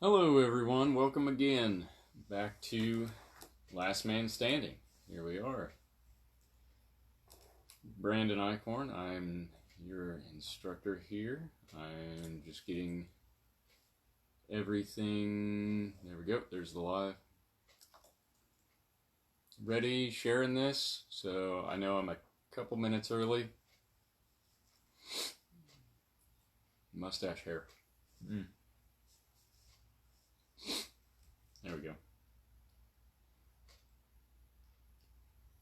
Hello everyone, welcome again back to Last Man Standing. Here we are. Brandon Eichhorn, I'm your instructor here. I'm just getting everything, there we go, there's the live. Ready, sharing this, so I know I'm a couple minutes early. Mustache hair. There we go.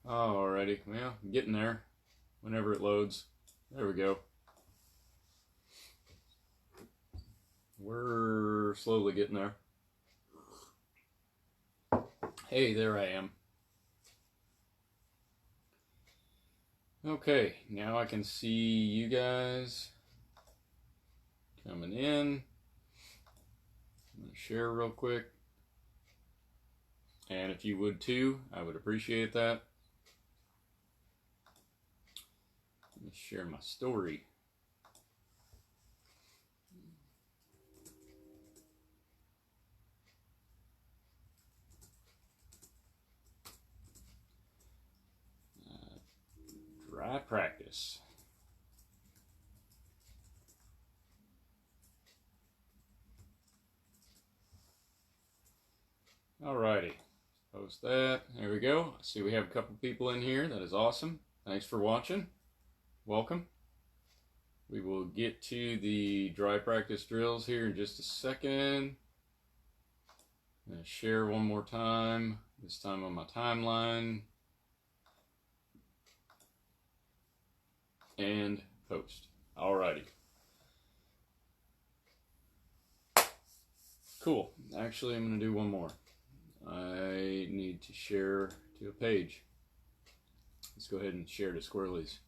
Alrighty, well, I'm getting there whenever it loads. There we go. We're slowly getting there. Hey, there I am. Okay, now I can see you guys coming in. I'm going to share real quick. And if you would too, I would appreciate that. Let me share my story. Dry practice. Alrighty, post that. There we go. I see we have a couple people in here. That is awesome. Thanks for watching. Welcome. We will get to the dry practice drills here in just a second. I'm going to share one more time, this time on my timeline. And post. Alrighty. Cool. Actually, I'm going to do one more. I need to share to a page. Let's go ahead and share to Squirrelies.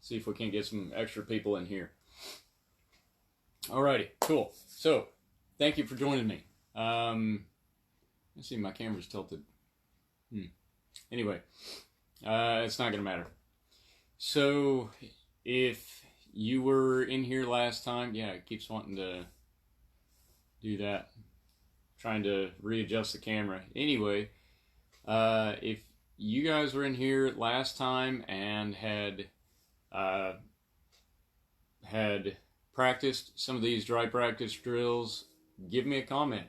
See if we can get some extra people in here. Alrighty, cool. So, thank you for joining me. Let's see, my camera's tilted. Anyway, it's not going to matter. So, if you were in here last time, yeah, it keeps wanting to do that. Trying to readjust the camera. Anyway, if you guys were in here last time and had practiced some of these dry practice drills, give me a comment.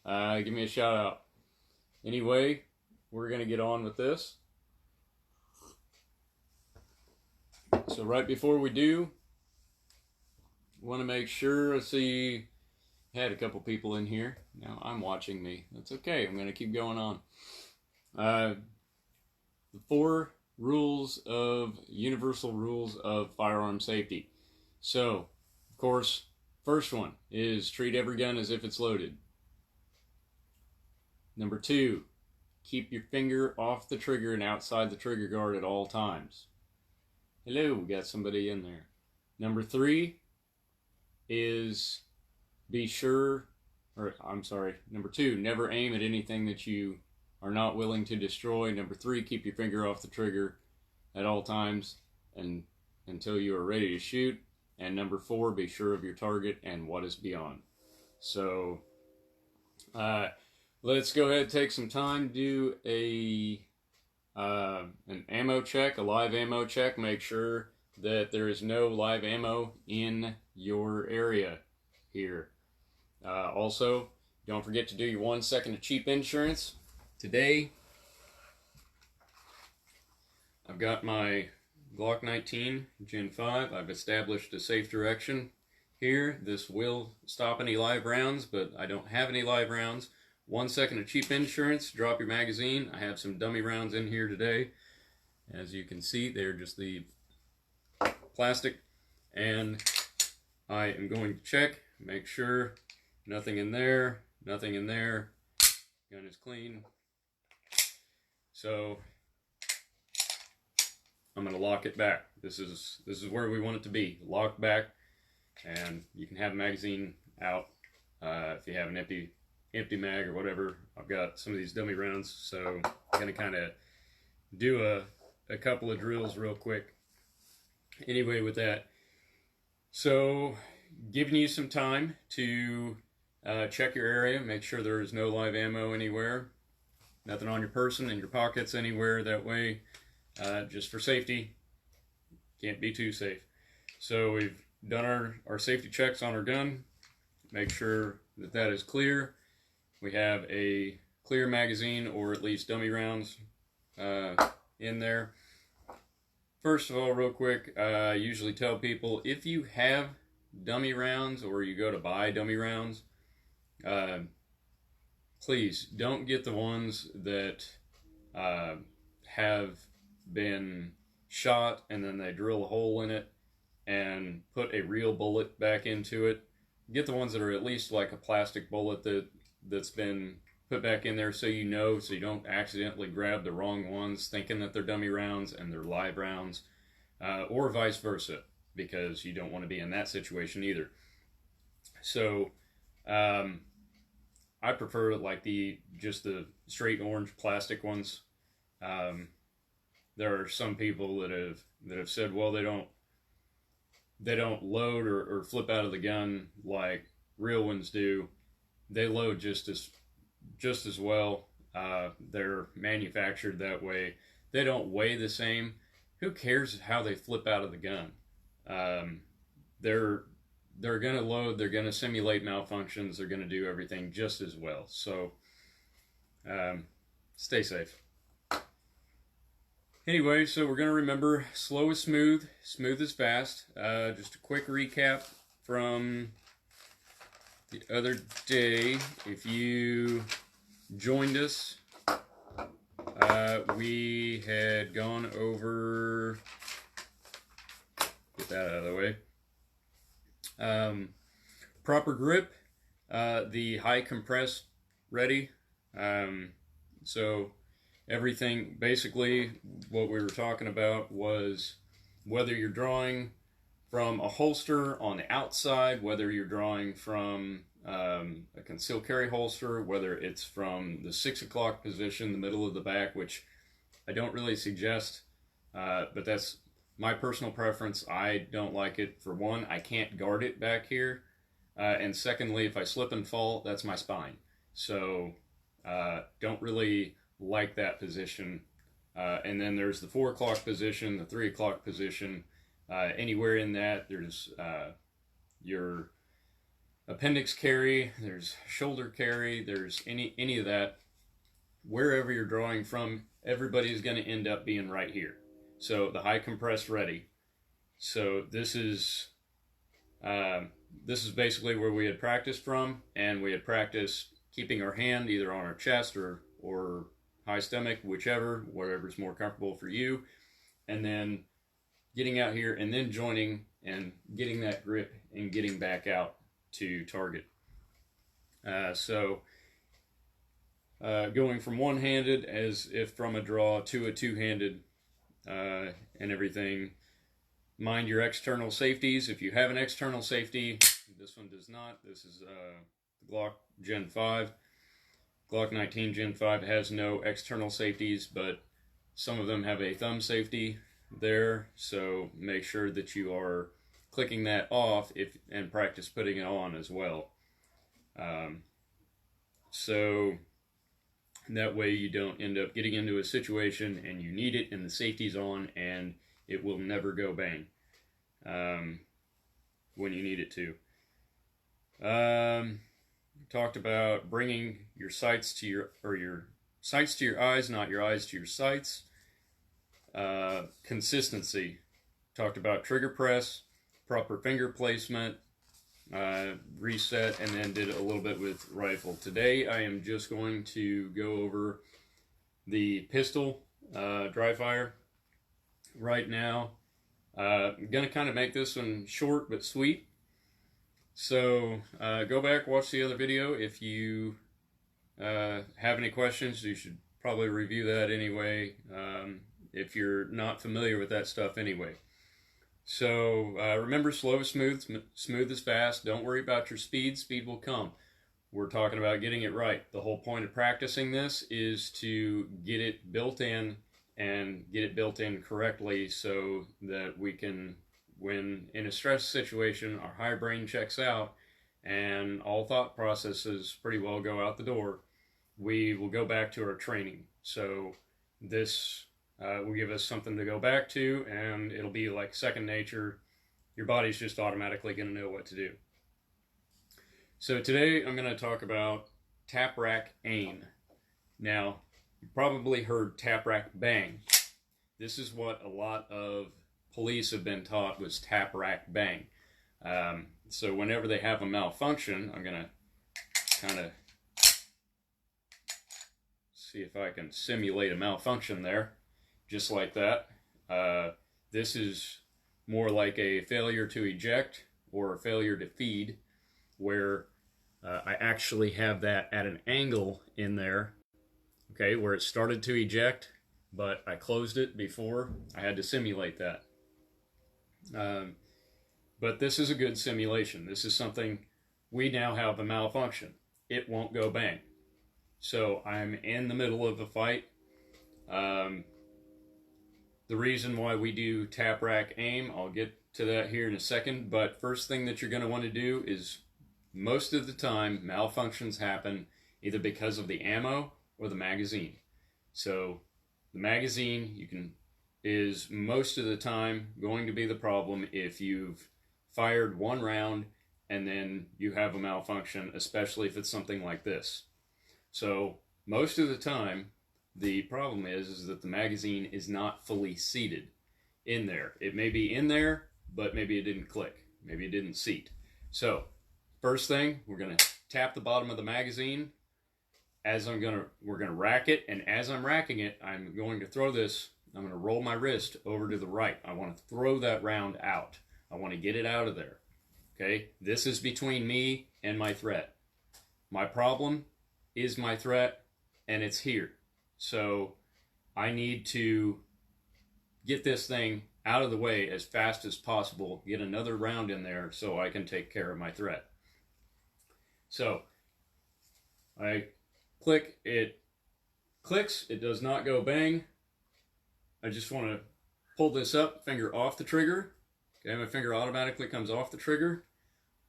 Give me a shout out. Anyway, we're going to get on with this. So right before we do, want to make sure, I see had a couple people in here. Now I'm watching me. That's okay. I'm going to keep going on. The 4 universal rules of firearm safety. So, of course, first one is treat every gun as if it's loaded. Number 2, keep your finger off the trigger and outside the trigger guard at all times. Hello, we got somebody in there. Number 3 is number 2, never aim at anything that you are not willing to destroy. Number 3, keep your finger off the trigger at all times and until you are ready to shoot. And number 4, be sure of your target and what is beyond. So, let's go ahead and take some time, do an ammo check, a live ammo check. Make sure that there is no live ammo in your area here. Also, don't forget to do your 1 second of cheap insurance. Today, I've got my Glock 19 Gen 5. I've established a safe direction here. This will stop any live rounds, but I don't have any live rounds. 1 second of cheap insurance. Drop your magazine. I have some dummy rounds in here today. As you can see, they're just the plastic. And I am going to check, make sure nothing in there, nothing in there. Gun is clean. So I'm going to lock it back. This is where we want it to be. Locked back, and you can have a magazine out if you have an empty mag or whatever. I've got some of these dummy rounds, so I'm going to kind of do a couple of drills real quick. Anyway, with that, So, giving you some time to check your area, make sure there is no live ammo anywhere, nothing on your person, in your pockets anywhere. That way, just for safety, can't be too safe. So we've done our safety checks on our gun, make sure that that is clear. We have a clear magazine or at least dummy rounds in there. First of all, real quick, I usually tell people if you have dummy rounds or you go to buy dummy rounds, please don't get the ones that have been shot and then they drill a hole in it and put a real bullet back into it. Get the ones that are at least like a plastic bullet that's been put back in there, so you don't accidentally grab the wrong ones thinking that they're dummy rounds and they're live rounds, or vice versa, because you don't want to be in that situation either. So I prefer like just the straight orange plastic ones. There are some people that have said, well, they don't load or flip out of the gun like real ones do. They load just as well. They're manufactured that way. They don't weigh the same. Who cares how they flip out of the gun? They're going to load. They're going to simulate malfunctions. They're going to do everything just as well. So stay safe. Anyway, so we're going to remember slow is smooth, smooth is fast. Just a quick recap from the other day. If you joined us, we had gone over, get that out of the way, proper grip, the high compress ready. So everything, basically what we were talking about was whether you're drawing from a holster on the outside, whether you're drawing from a concealed carry holster, whether it's from the 6 o'clock position, the middle of the back, which I don't really suggest, but that's my personal preference. I don't like it. For one, I can't guard it back here, and secondly, if I slip and fall, that's my spine. So don't really like that position. And then there's the 4 o'clock position, the 3 o'clock position. Anywhere in that, there's your appendix carry, there's shoulder carry, there's any of that. Wherever you're drawing from, everybody's going to end up being right here. So the high compress ready. So this is basically where we had practiced from, and we had practiced keeping our hand either on our chest or high stomach, whatever's more comfortable for you, and then getting out here and then joining and getting that grip and getting back out to target. So going from one-handed as if from a draw to a two-handed and everything. Mind your external safeties. If you have an external safety, this one does not. This is the Glock Gen 5. Glock 19 Gen 5 has no external safeties, but some of them have a thumb safety there, so make sure that you are clicking that off and practice putting it on as well. So that way you don't end up getting into a situation and you need it and the safety's on and it will never go bang when you need it to. Talked about bringing your sights to your sights to your eyes, not your eyes to your sights. Consistency. Talked about trigger press, proper finger placement, reset, and then did a little bit with rifle. Today I am just going to go over the pistol dry fire right now. I'm going to kind of make this one short but sweet. So go back, watch the other video. If you have any questions, you should probably review that anyway, if you're not familiar with that stuff anyway. So remember, slow is smooth, smooth is fast. Don't worry about your speed. Speed will come. We're talking about getting it right. The whole point of practicing this is to get it built in and get it built in correctly so that we can when in a stress situation, our higher brain checks out and all thought processes pretty well go out the door, we will go back to our training. So this will give us something to go back to, and it'll be like second nature. Your body's just automatically going to know what to do. So today I'm going to talk about tap, rack, aim. Now, you probably heard tap, rack, bang. This is what a lot of police have been taught, was tap, rack, bang. So whenever they have a malfunction, I'm going to kind of see if I can simulate a malfunction there, just like that. This is more like a failure to eject or a failure to feed, where I actually have that at an angle in there, okay, where it started to eject, but I closed it before. I had to simulate that. But this is a good simulation. This is something, we now have a malfunction. It won't go bang. So I'm in the middle of a fight. The reason why we do tap, rack, aim, I'll get to that here in a second. But first thing that you're going to want to do is, most of the time, malfunctions happen either because of the ammo or the magazine. So the magazine is most of the time going to be the problem if you've fired one round and then you have a malfunction, especially if it's something like this. So most of the time, the problem is that the magazine is not fully seated in there. It may be in there, but maybe it didn't click. Maybe it didn't seat. So first thing, we're going to tap the bottom of the magazine. We're going to rack it, and as I'm racking it, I'm going to throw this. I'm going to roll my wrist over to the right. I want to throw that round out. I want to get it out of there. Okay, this is between me and my threat. My problem is my threat, and it's here. So I need to get this thing out of the way as fast as possible, get another round in there so I can take care of my threat. So I click, it clicks, it does not go bang. I just want to pull this up, finger off the trigger. Okay, my finger automatically comes off the trigger.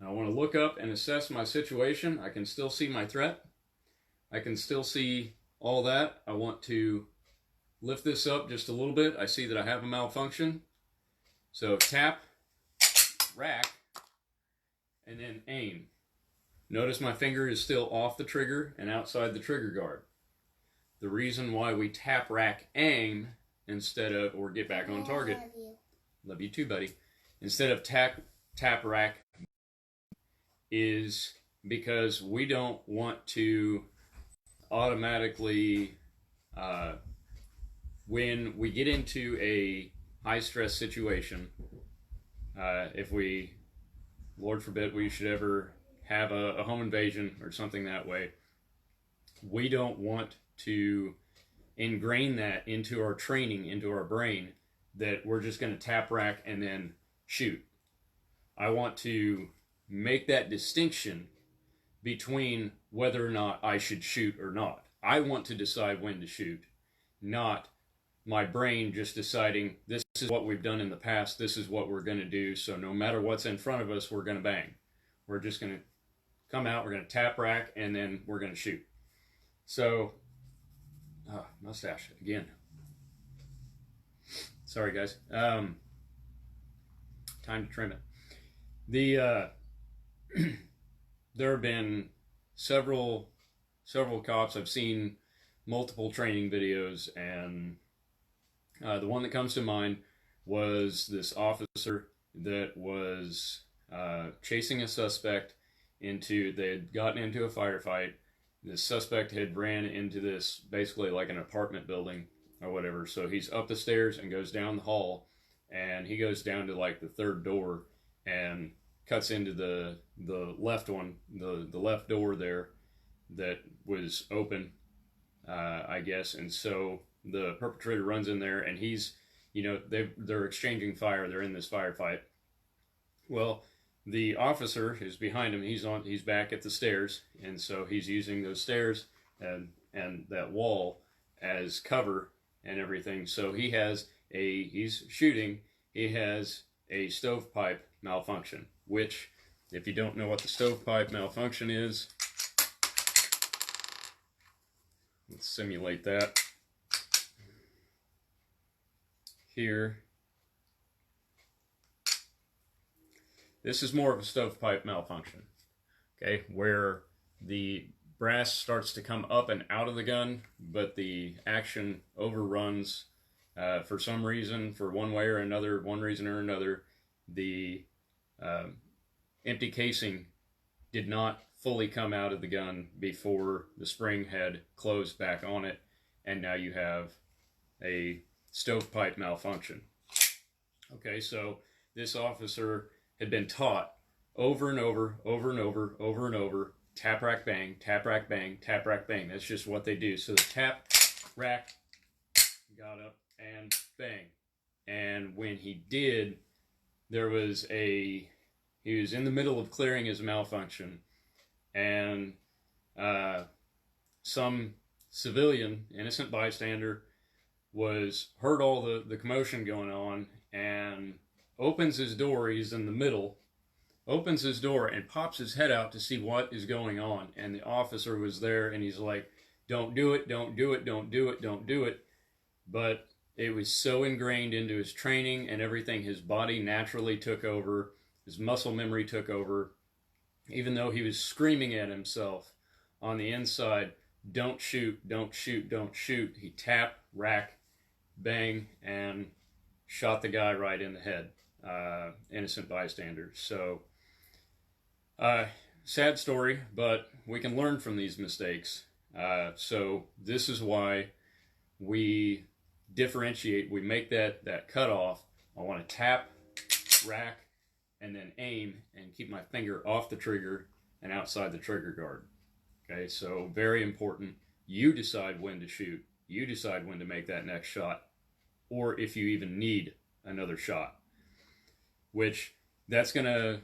I want to look up and assess my situation. I can still see my threat. I can still see all that. I want to lift this up just a little bit. I see that I have a malfunction. So tap, rack, and then aim. Notice my finger is still off the trigger and outside the trigger guard. The reason why we tap, rack, aim instead of, or get back on target. I love you. Love you too, buddy. Instead of tap, rack, is because we don't want to automatically, when we get into a high stress situation, if we, Lord forbid, we should ever have a home invasion or something that way, we don't want to ingrain that into our training, into our brain, that we're just going to tap, rack, and then shoot. I want to make that distinction between whether or not I should shoot or not. I want to decide when to shoot, not my brain just deciding this is what we've done in the past, this is what we're going to do, so no matter what's in front of us, we're going to bang. We're just going to come out, we're going to tap, rack, and then we're going to shoot. So, mustache again. Sorry, guys. Time to trim it. There have been several cops. I've seen multiple training videos, and the one that comes to mind was this officer that was chasing a suspect they had gotten into a firefight. The suspect had ran into this, basically like an apartment building or whatever. So he's up the stairs and goes down the hall, and he goes down to like the third door and cuts into the left one, the left door there that was open, I guess. And so the perpetrator runs in there, and he's, they're exchanging fire. They're in this firefight. Well, the officer who's behind him, he's back at the stairs, and so he's using those stairs and that wall as cover and everything. So he's shooting. He has a stovepipe malfunction, which, if you don't know what the stovepipe malfunction is, let's simulate that here. This is more of a stovepipe malfunction, okay, where the brass starts to come up and out of the gun, but the action overruns for some reason, for one way or another, one reason or another. The empty casing did not fully come out of the gun before the spring had closed back on it, and now you have a stovepipe malfunction. Okay, so this officer had been taught over and over, over and over, over and over, tap, rack, bang, tap, rack, bang, tap, rack, bang. That's just what they do. So the tap, rack, got up, and bang. And when he did, he was in the middle of clearing his malfunction, and some civilian, innocent bystander, heard all the commotion going on, and opens his door. He's in the middle, opens his door and pops his head out to see what is going on. And the officer was there, and he's like, don't do it, don't do it, don't do it, don't do it. But it was so ingrained into his training and everything, his body naturally took over, his muscle memory took over, even though he was screaming at himself on the inside, don't shoot, don't shoot, don't shoot. He tapped, rack, bang, and shot the guy right in the head. Innocent bystander. So, sad story, but we can learn from these mistakes. So this is why we differentiate. We make that cutoff. I want to tap, rack, and then aim and keep my finger off the trigger and outside the trigger guard. Okay, so very important. You decide when to shoot. You decide when to make that next shot, or if you even need another shot. Which that's gonna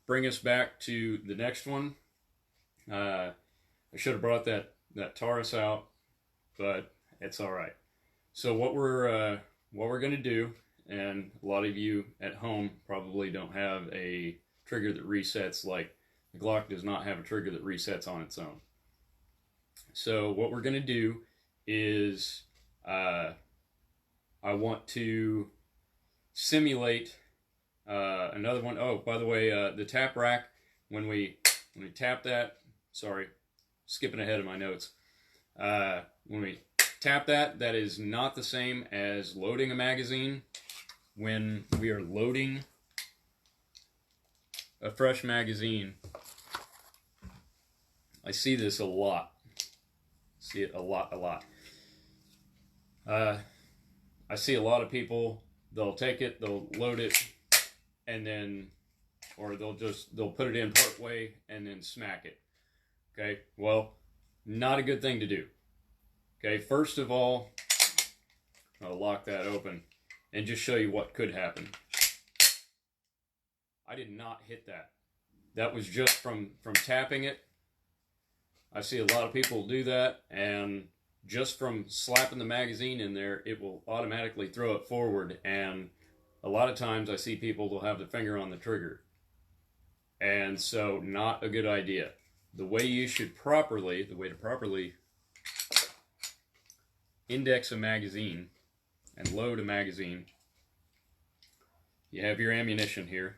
bring us back to the next one. I should have brought that Taurus out, but it's all right. So what we're gonna do, and a lot of you at home probably don't have a trigger that resets. Like the Glock does not have a trigger that resets on its own. So what we're gonna do is I want to simulate another one. Oh, by the way, the tap rack, when we tap that, sorry, skipping ahead of my notes. When we tap that is not the same as loading a magazine. When we are loading a fresh magazine, I see this a lot. See it a lot. I see a lot of people, they'll take it, they'll load it, and then, or they'll put it in part way and then smack it. Okay, well, not a good thing to do. Okay, first of all, I'll lock that open and just show you what could happen. I did not hit that. That was just from tapping it. I see a lot of people do that, and just from slapping the magazine in there, it will automatically throw it forward. And a lot of times I see people will have their finger on the trigger. And so, not a good idea. The way to properly index a magazine and load a magazine, you have your ammunition here.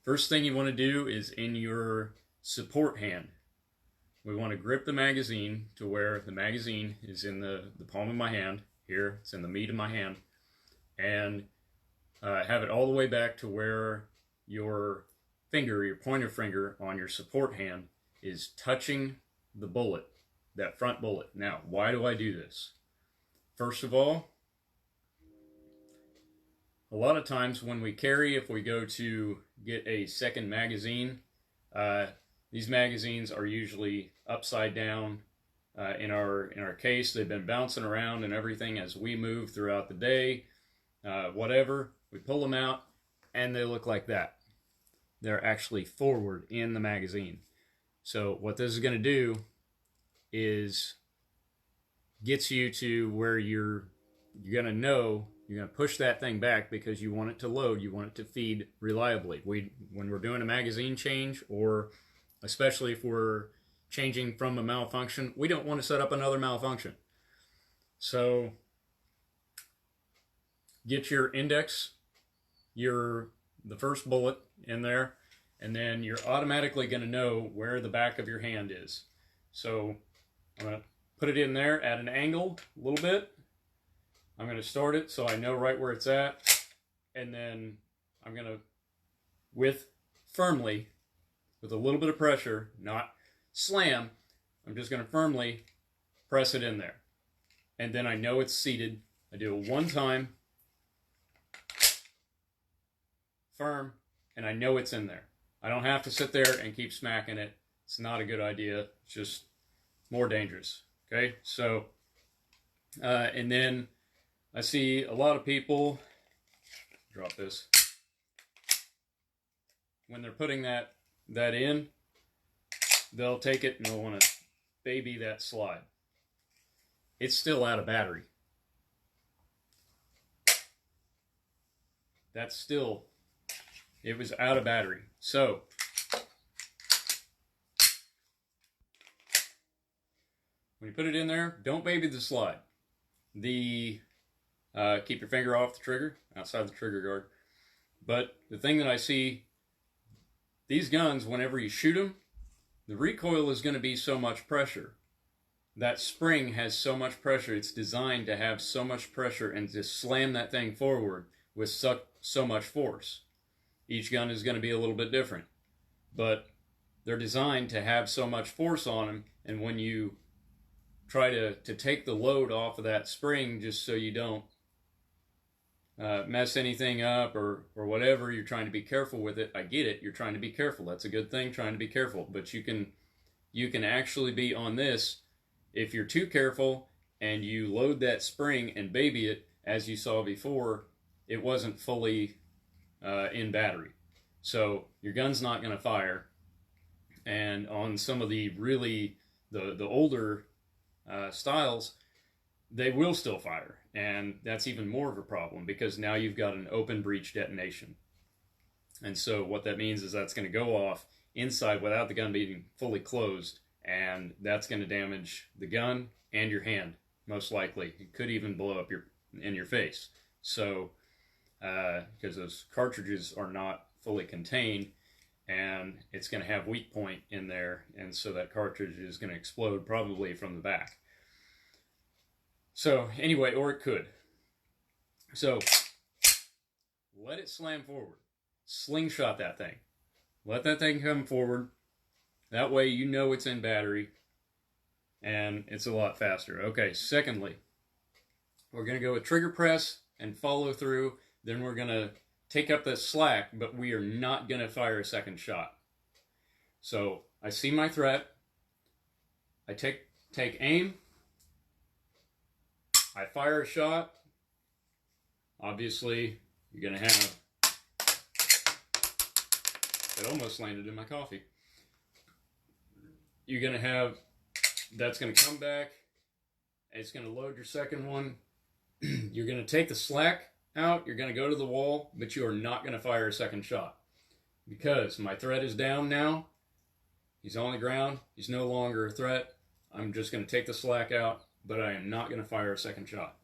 First thing you want to do is in your support hand, we want to grip the magazine to where the magazine is in the palm of my hand. Here, it's in the meat of my hand. And have it all the way back to where your finger, your pointer finger on your support hand is touching the bullet, that front bullet. Now, why do I do this? First of all, a lot of times when we carry, if we go to get a second magazine, these magazines are usually upside down in our case. They've been bouncing around and everything as we move throughout the day, whatever. We pull them out and they look like that. They're actually forward in the magazine. So what this is going to do is gets you to where you're going to know You're going to push that thing back because you want it to load. You want it to feed reliably. When we're doing a magazine change, or especially if we're changing from a malfunction, we don't want to set up another malfunction. So get your index, the first bullet in there, and then you're automatically going to know where the back of your hand is. So I'm going to put it in there at an angle a little bit. I'm going to start it so I know right where it's at, and then I'm going to, firmly, with a little bit of pressure, not slam, I'm just going to firmly press it in there. And then I know it's seated. I do it one time, firm, and I know it's in there. I don't have to sit there and keep smacking it. It's not a good idea. It's just more dangerous. Okay, so, and then I see a lot of people, drop this, when they're putting that in, they'll take it and they'll want to baby that slide. It's still out of battery. It was out of battery. So, when you put it in there, don't baby the slide. Keep your finger off the trigger, outside the trigger guard. But the thing that I see, these guns, whenever you shoot them, the recoil is going to be so much pressure. That spring has so much pressure. It's designed to have so much pressure and to slam that thing forward with so much force. Each gun is going to be a little bit different, but they're designed to have so much force on them, and when you try to take the load off of that spring just so you don't mess anything up or whatever, you're trying to be careful with it. I get it. You're trying to be careful. That's a good thing, trying to be careful. But you can actually be on this, if you're too careful and you load that spring and baby it, as you saw before, it wasn't fully in battery. So your gun's not going to fire. And on some of the really, the older styles, they will still fire. And that's even more of a problem because now you've got an open breech detonation. And so what that means is that's going to go off inside without the gun being fully closed, and that's going to damage the gun and your hand, most likely. It could even blow up in your face. So, because those cartridges are not fully contained, and it's going to have weak point in there, and so that cartridge is going to explode probably from the back. So anyway, or it could. So let it slam forward. Slingshot that thing. Let that thing come forward. That way you know it's in battery, and it's a lot faster. Okay, secondly, we're going to go with trigger press and follow through. Then we're going to take up the slack, but we are not going to fire a second shot. So I see my threat. I take aim. I fire a shot. Obviously, you're going to have... It almost landed in my coffee. You're going to have... That's going to come back. It's going to load your second one. You're going to take the slack out. You're going to go to the wall, but you are not going to fire a second shot. Because my threat is down now. He's on the ground. He's no longer a threat. I'm just going to take the slack out, but I am not going to fire a second shot.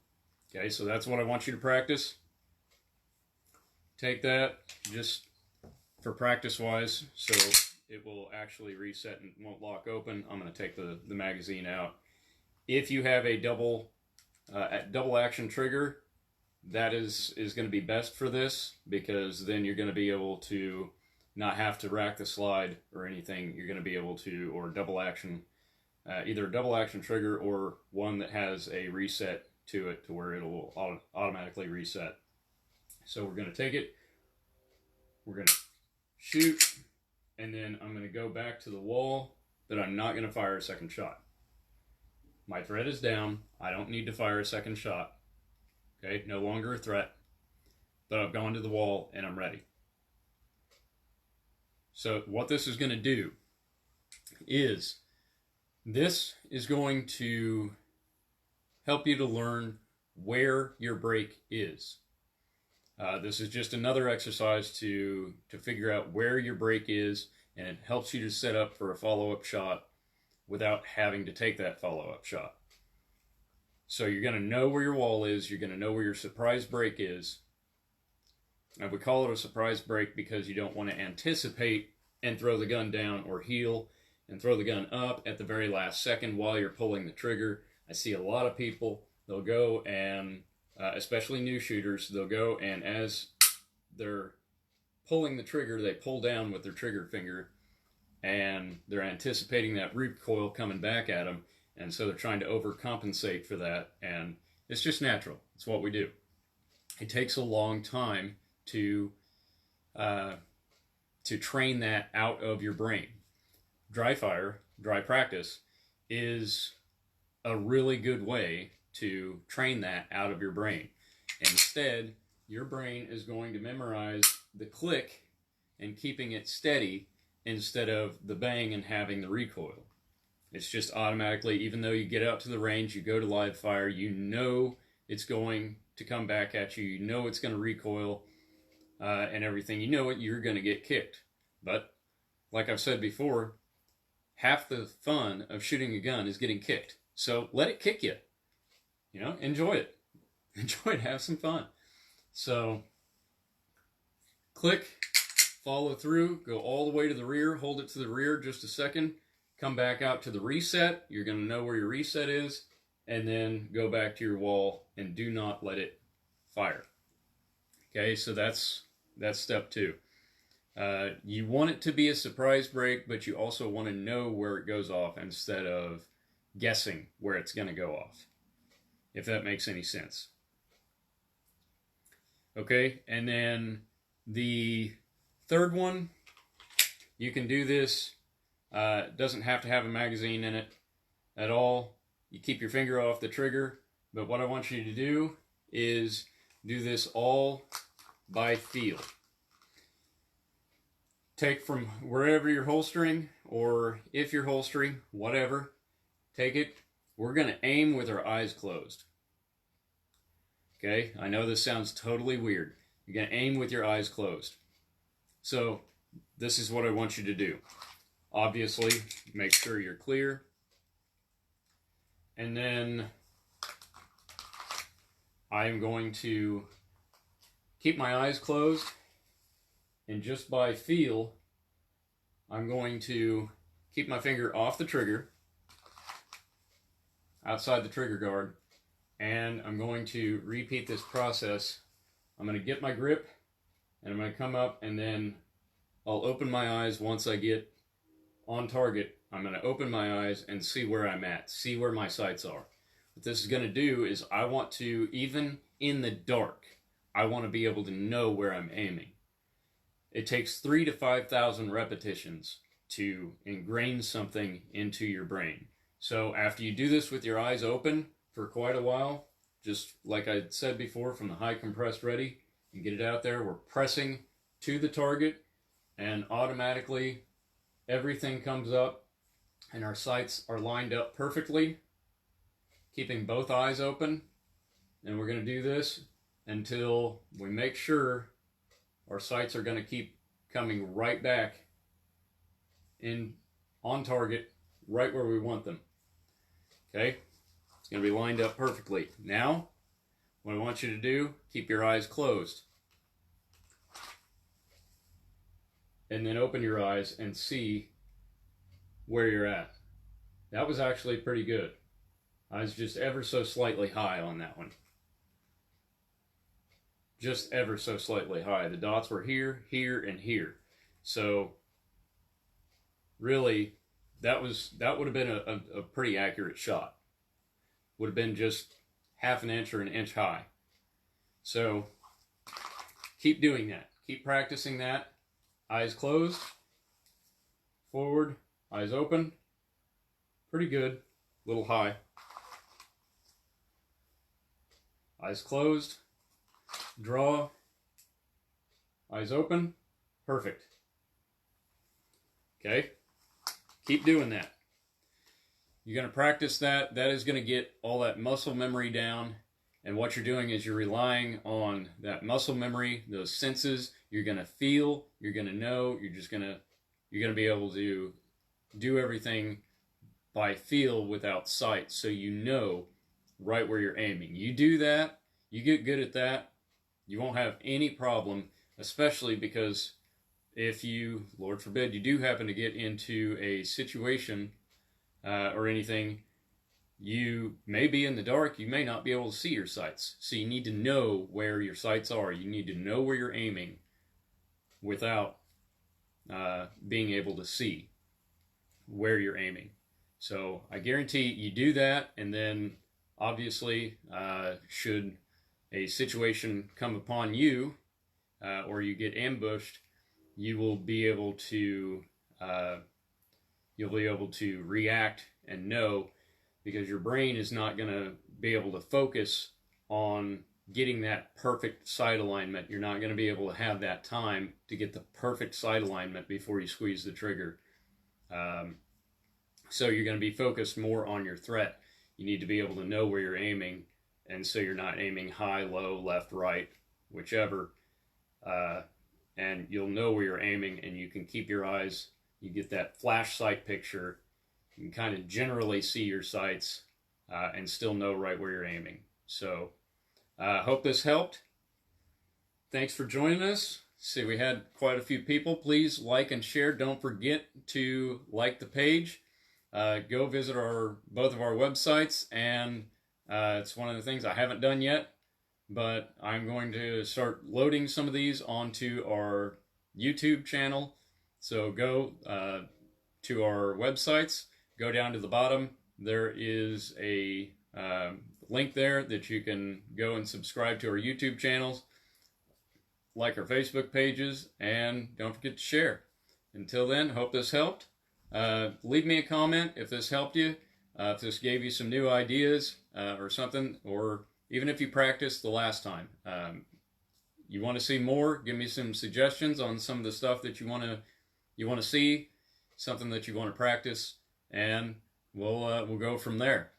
Okay, so that's what I want you to practice. Take that just for practice-wise, so it will actually reset and won't lock open. I'm going to take the magazine out. If you have a double action trigger, that is going to be best for this, because then you're going to be able to not have to rack the slide or anything. You're going to be able to, or double action, either a double action trigger or one that has a reset to it to where it will automatically reset. So we're going to take it, we're going to shoot, and then I'm going to go back to the wall, but I'm not going to fire a second shot. My threat is down. I don't need to fire a second shot. Okay, no longer a threat, but I've gone to the wall and I'm ready. So what this is going to do is, this is going to help you to learn where your brake is. This is just another exercise to figure out where your brake is, and it helps you to set up for a follow-up shot without having to take that follow-up shot. So you're going to know where your wall is, you're going to know where your surprise brake is. And we call it a surprise brake because you don't want to anticipate and throw the gun down, or heel and throw the gun up at the very last second while you're pulling the trigger. I see a lot of people, they'll go and, especially new shooters, they'll go and as they're pulling the trigger, they pull down with their trigger finger, and they're anticipating that recoil coming back at them, and so they're trying to overcompensate for that, and it's just natural. It's what we do. It takes a long time to train that out of your brain. Dry fire, dry practice, is a really good way to train that out of your brain. Instead, your brain is going to memorize the click and keeping it steady instead of the bang and having the recoil. It's just automatically, even though you get out to the range, you go to live fire, you know it's going to come back at you, you know it's going to recoil, and everything. You know it, you're going to get kicked. But, like I've said before, half the fun of shooting a gun is getting kicked. So let it kick you. You know, enjoy it. Enjoy it, have some fun. So, click, follow through, go all the way to the rear, hold it to the rear just a second, come back out to the reset. You're going to know where your reset is, and then go back to your wall and do not let it fire. Okay, so that's step 2. You want it to be a surprise brake, but you also want to know where it goes off instead of guessing where it's going to go off, if that makes any sense. Okay, and then the third one, you can do this. It doesn't have to have a magazine in it at all. You keep your finger off the trigger, but what I want you to do is do this all by feel. Take from wherever you're holstering, or if you're holstering, whatever, take it. We're going to aim with our eyes closed. Okay, I know this sounds totally weird. You're going to aim with your eyes closed. So, this is what I want you to do. Obviously, make sure you're clear. And then, I am going to keep my eyes closed, and just by feel, I'm going to keep my finger off the trigger, outside the trigger guard, and I'm going to repeat this process. I'm going to get my grip, and I'm going to come up, and then I'll open my eyes once I get on target. I'm going to open my eyes and see where I'm at, see where my sights are. What this is going to do is I want to, even in the dark, I want to be able to know where I'm aiming. It takes 3,000 to 5,000 repetitions to ingrain something into your brain. So after you do this with your eyes open for quite a while, just like I said before, from the high compressed ready, you get it out there, we're pressing to the target, and automatically everything comes up and our sights are lined up perfectly, keeping both eyes open. And we're going to do this until we make sure our sights are going to keep coming right back in on target, right where we want them. Okay? It's going to be lined up perfectly. Now, what I want you to do, keep your eyes closed. And then open your eyes and see where you're at. That was actually pretty good. I was just ever so slightly high on that one. Just ever so slightly high. The dots were here, here, and here. So, really, that would have been a pretty accurate shot. Would have been just half an inch or an inch high. So, keep doing that. Keep practicing that. Eyes closed. Forward. Eyes open. Pretty good. A little high. Eyes closed. Draw. Eyes open. Perfect. Okay. Keep doing that. You're going to practice that. That is going to get all that muscle memory down. And what you're doing is you're relying on that muscle memory, those senses. You're going to feel, you're going to know, you're going to be able to do everything by feel without sight. So you know right where you're aiming. You do that, you get good at that, you won't have any problem, especially because if you, Lord forbid, you do happen to get into a situation or anything, you may be in the dark, you may not be able to see your sights. So you need to know where your sights are. You need to know where you're aiming without being able to see where you're aiming. So I guarantee you do that, and then obviously should a situation come upon you or you get ambushed, you will be able to react and know, because your brain is not going to be able to focus on getting that perfect sight alignment. You're not going to be able to have that time to get the perfect sight alignment before you squeeze the trigger. So you're going to be focused more on your threat. You need to be able to know where you're aiming, and so you're not aiming high, low, left, right, whichever. And you'll know where you're aiming, and you can keep your eyes, you get that flash sight picture. You can kind of generally see your sights and still know right where you're aiming. So hope this helped. Thanks for joining us. See, we had quite a few people. Please like and share. Don't forget to like the page. Go visit both of our websites, and it's one of the things I haven't done yet, but I'm going to start loading some of these onto our YouTube channel. So go to our websites, go down to the bottom. There is a link there that you can go and subscribe to our YouTube channels, like our Facebook pages, and don't forget to share. Until then, hope this helped. Leave me a comment if this helped you, if this gave you some new ideas or something, or even if you practiced the last time. You want to see more, give me some suggestions on some of the stuff that you want to see, something that you want to practice, and we'll go from there.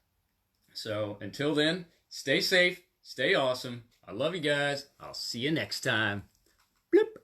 So until then, stay safe, stay awesome. I love you guys. I'll see you next time. Bloop.